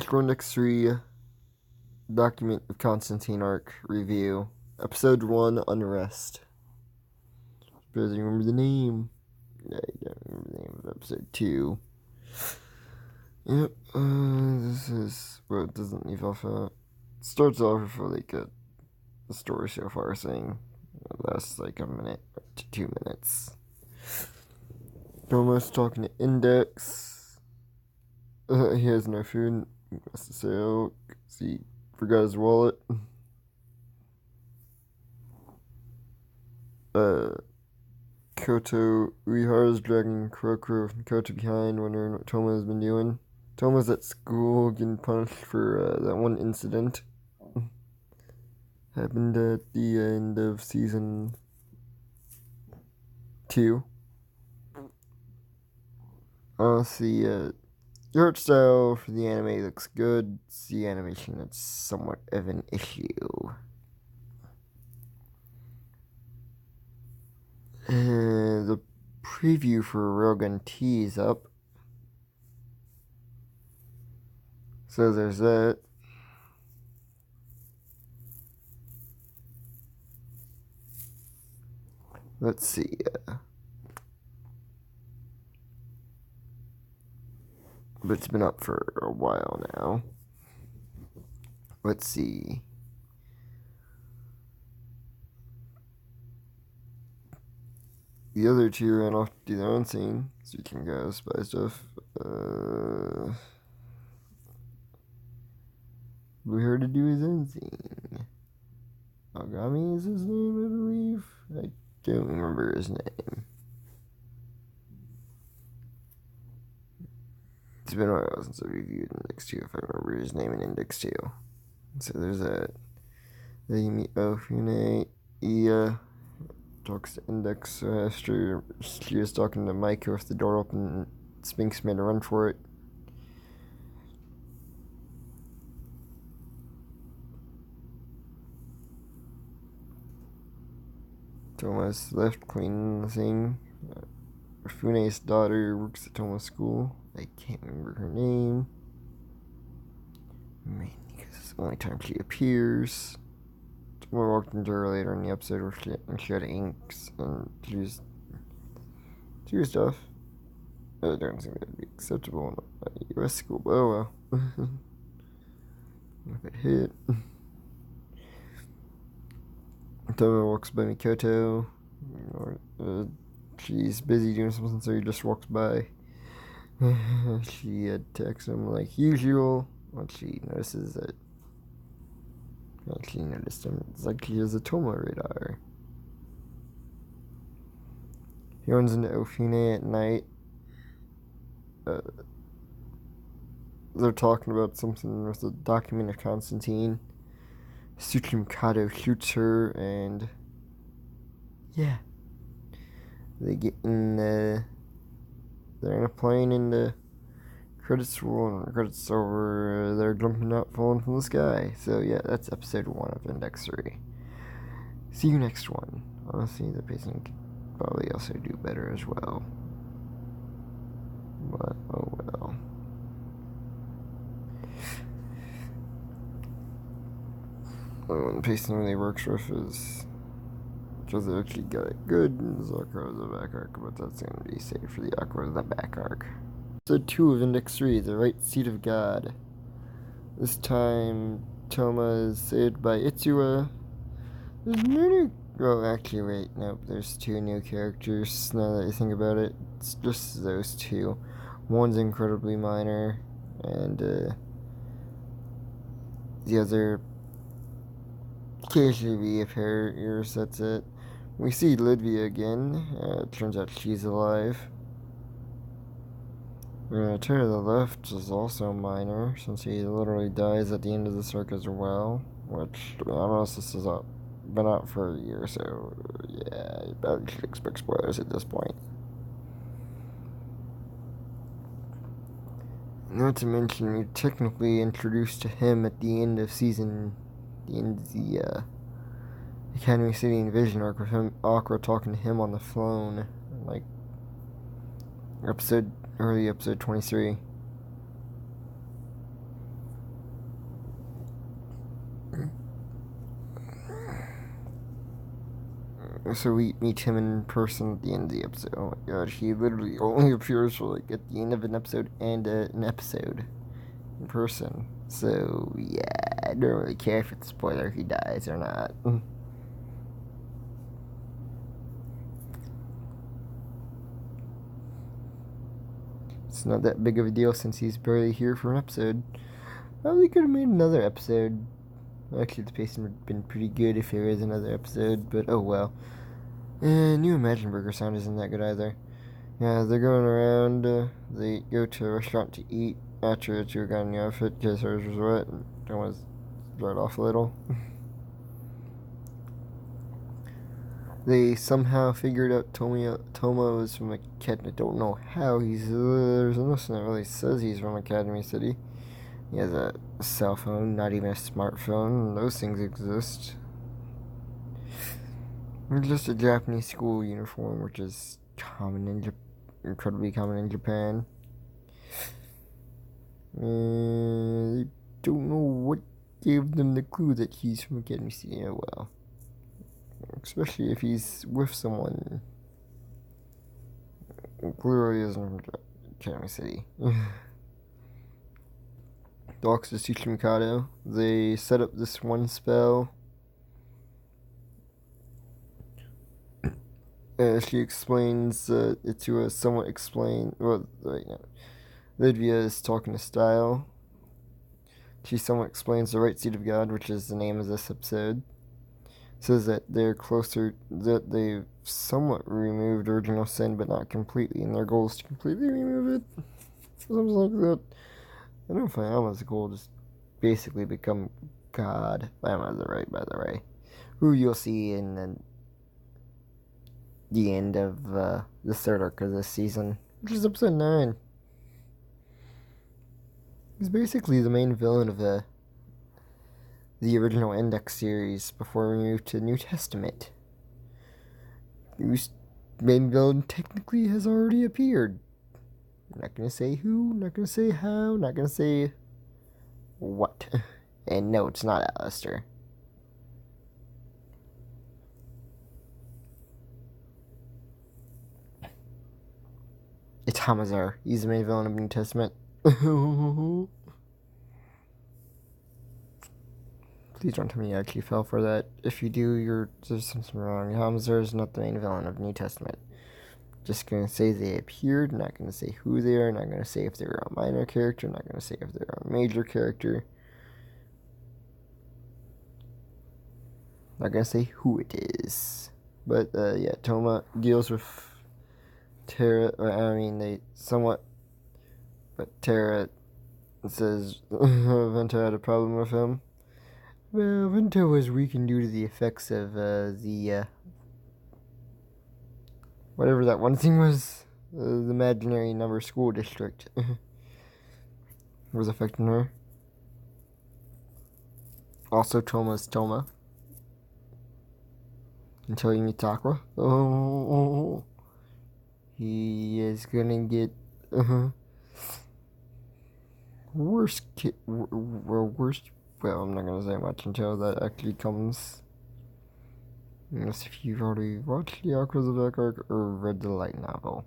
Index 3 Document of Constantine Arc Review. Episode 1 Unrest. Suppose you remember the name. Yeah, I don't remember the name of episode 2. Yep, this is. Well, it doesn't leave off. Starts off with like a story so far saying it lasts like a minute to 2 minutes. Thomas talking to Index. He has no food. He has to say, oh, because he forgot his wallet. Koto Uehara is dragging Kuroko and Koto behind, wondering what Toma has been doing. Toma's at school getting punished for that one incident. Happened at the end of season 2. Honestly, the art style for the anime looks good. It's the animation that's somewhat of an issue. The preview for Railgun T is up. So there's that. Let's see. But it's been up for a while now. Let's see. The other two ran off to do their own thing, so you can go spy stuff. We heard to do his own thing. Agami is his name, I believe. I don't remember his name. It's been a while since I reviewed Index 2, if I remember his name in Index 2. So there's that. Then you meet Ofune. Iya talks to Index after she was talking to Mike with the door open. Spinks made a run for it. Toma's left cleaning the thing. Fune's daughter works at Toma's school. I can't remember her name. Mainly because it's the only time she appears. Toma walked into her later in the episode where she had inks and she used stuff. I don't think that would be acceptable in a US school, but oh well. If it hit. Toma walks by Mikoto. She's busy doing something, so he just walks by. She texts him like usual. Once she notices that. Once she noticed him, it's like he has a Toma radar. He runs into Ofune at night. They're talking about something with the document of Constantine. Tsuchimikado shoots her, and yeah, they get in they're in a plane, and the credits roll, and the credits over, they're jumping out, falling from the sky. So yeah, that's episode 1 of Index 3. See you next one. Honestly, the pacing could probably also do better as well, but oh well. When pacing really works with is because they actually got it good in the Zakura of the back arc, but that's going to be saved for the Aqua of the back arc. Episode 2 of Index 3, The Right Seat of God. This time, Toma is saved by Itsuwa. There's no new. Oh, actually, wait, nope, there's 2 new characters now that I think about it. It's just those 2. One's incredibly minor, and the other occasionally reappears, that's it. We see Lidvia again. It turns out she's alive. To the left is also minor, since he literally dies at the end of the arc as well. Which, I don't know if this has been out for a year, so yeah, you probably should expect spoilers at this point. Not to mention, we technically introduced to him at the end of the Academy City Invasion arc with him, Aqua talking to him on the phone, like episode 23. So we meet him in person at the end of the episode. Oh my god, he literally only appears for like at the end of an episode and an episode in person. So yeah, I don't really care if it's a spoiler if he dies or not. It's not that big of a deal since he's barely here for an episode. Probably could have made another episode. Actually, the pacing would have been pretty good if there was another episode, but oh well. New Imagine Burger sound isn't that good either. Yeah, they're going around. They go to a restaurant to eat after Chu got in the outfit because hers was wet and don't want to dry it off a little. They somehow figured out Toma was from Academy. I don't know how. There's nothing that really says he's from Academy City. He has a cell phone, not even a smartphone. Those things exist. It's just a Japanese school uniform, which is incredibly common in Japan. They don't know what gave them the clue that he's from Academy City. Oh well. Especially if he's with someone who clearly isn't from Academy City. Talks to Tsuchi Mikado. They set up this one spell. She explains it to us, somewhat explain. Well, right now, Lydia is talking to Style. She somewhat explains the right seed of God, which is the name of this episode. Says that they're closer, that they've somewhat removed original sin, but not completely, and their goal is to completely remove it. Something like that. I don't know if Ayama's goal just basically become God. Ayama's right, by the way. Who you'll see in the end of the third arc of this season, which is episode 9. He's basically the main villain of the original Index series before we move to New Testament. The main villain technically has already appeared. I'm not gonna say who, not gonna say how, not gonna say what. And no, it's not Alistair. It's Hamazar. He's the main villain of New Testament. Please don't tell me you actually fell for that. If you do, there's something wrong. Hamazar is not the main villain of New Testament. Just gonna say they appeared, not gonna say who they are, not gonna say if they were a minor character, not gonna say if they're a major character. Not gonna say who it is. But yeah, Toma deals with Terra. They somewhat. But Terra says Vento had a problem with him. Well, Vento was weakened due to the effects of the whatever that one thing was, the imaginary number school district was affecting her. Also, Toma's Toma. Until you meet Takwa. Oh, he is gonna get worst. Well, I'm not gonna say much until that actually comes. Unless if you've already watched the Aquas of Dark Arc or read the light novel.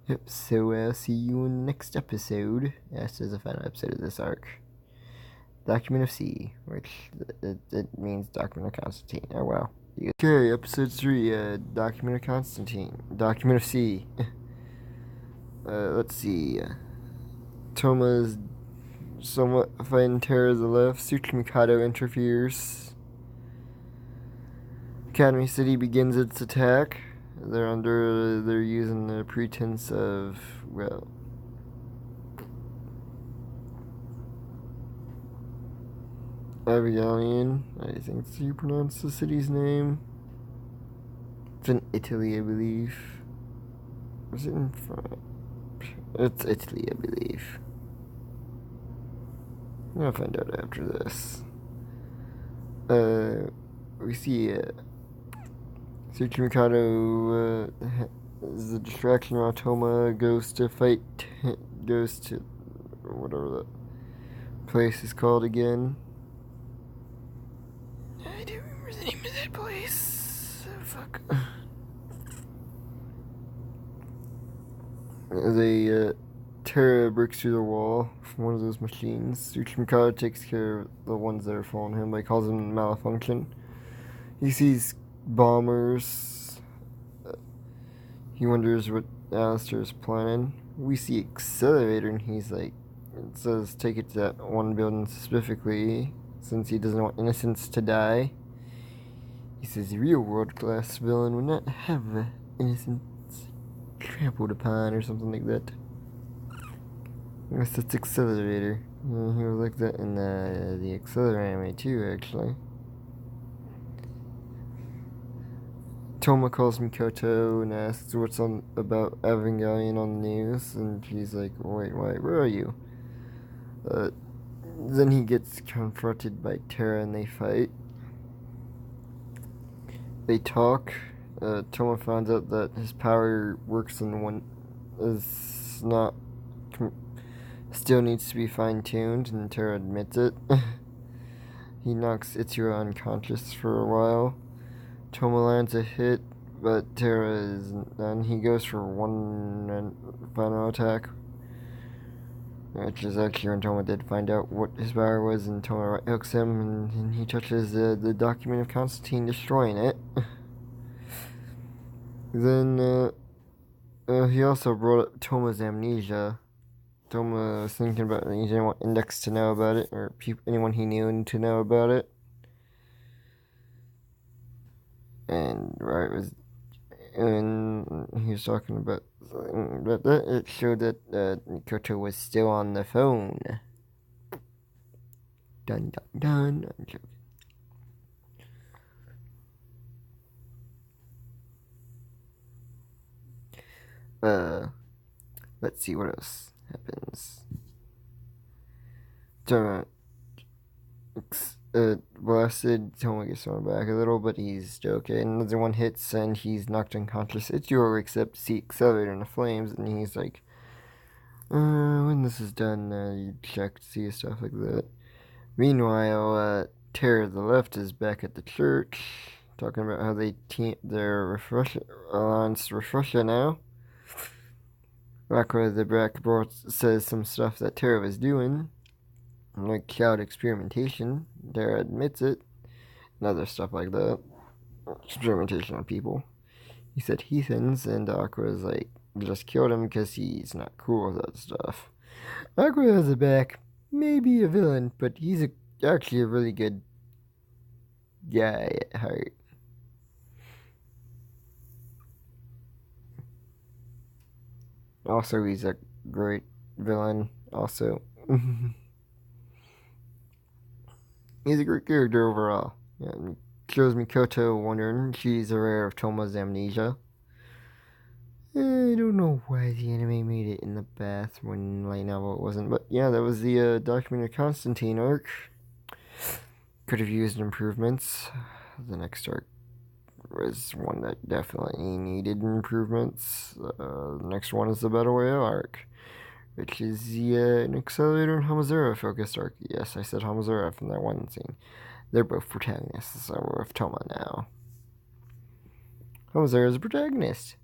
Yep, so I'll see you in the next episode. This is the final episode of this arc. Document of C, which it means Document of Constantine. Oh well. Okay, episode 3, Document of Constantine. Document of C. Let's see. Toma's somewhat fighting Terra to the left. Tsuchi Mikado interferes. Academy City begins its attack. They're using the pretense of, well, Avialian, I think that's how you pronounce the city's name. It's in Italy, I believe. Was it in France? It's Italy, I believe. I'll find out after this. We see Tsuchi Mikado is a distraction while Toma goes to fight, goes to whatever that place is called again. Fuck. Terra breaks through the wall from one of those machines. Uchimikado takes care of the ones that are following him, but he calls them malfunction. He sees bombers. He wonders what Alistair's planning. We see Accelerator, and he's like, it says take it to that one building specifically, since he doesn't want innocents to die. He says the real world-class villain would not have innocents trampled upon or something like that. I guess that's Accelerator. He was like that in the Accelerator anime too, actually. Toma calls Mikoto and asks what's about Evangelion on the news, and she's like, wait, where are you? Then he gets confronted by Terra and they fight. They talk. Toma finds out that his power works in one is not still needs to be fine-tuned, and Terra admits it. He knocks Ichiro unconscious for a while. Toma lands a hit, but Terra isn't done. He goes for one final attack, which is actually when Toma did find out what his power was, and Toma hooks him, and he touches the document of Constantine, destroying it. Then he also brought up Toma's amnesia. Toma was thinking about it, and he didn't want Index to know about it, or anyone he knew to know about it. And he was talking about that, it showed that Mikoto was still on the phone. Dun dun dun. I'm joking. Let's see what else happens. Toma blasted. Toma gets thrown back a little, but he's still okay. Another one hits, and he's knocked unconscious. Ichiro wakes up to see Accelerator in the flames, and he's like, when this is done, you check to see stuff like that. Meanwhile, Terra the Left is back at the church, talking about how their alliance with Russia now. Rakura the Black Belt says some stuff that Terra was doing, like child experimentation. Terra admits it, and other stuff like that. Experimentation on people. He said heathens, and Aqua's like, just killed him because he's not cool with that stuff. Aqua has a back, maybe a villain, but he's actually a really good guy at heart. Also, he's a great villain, also. He's a great character overall. Yeah, shows Mikoto wondering, she's aware of Toma's amnesia. I don't know why the anime made it in the bath when light novel it wasn't, but yeah, that was the documented Constantine arc. Could have used improvements. The next arc was one that definitely needed improvements. The next one is the Battle Royale arc, which is an Accelerator and Hamazura focused arc. Yes, I said Hamazura from that one scene. They're both protagonists, so we're with Toma now. Hamazura is a protagonist.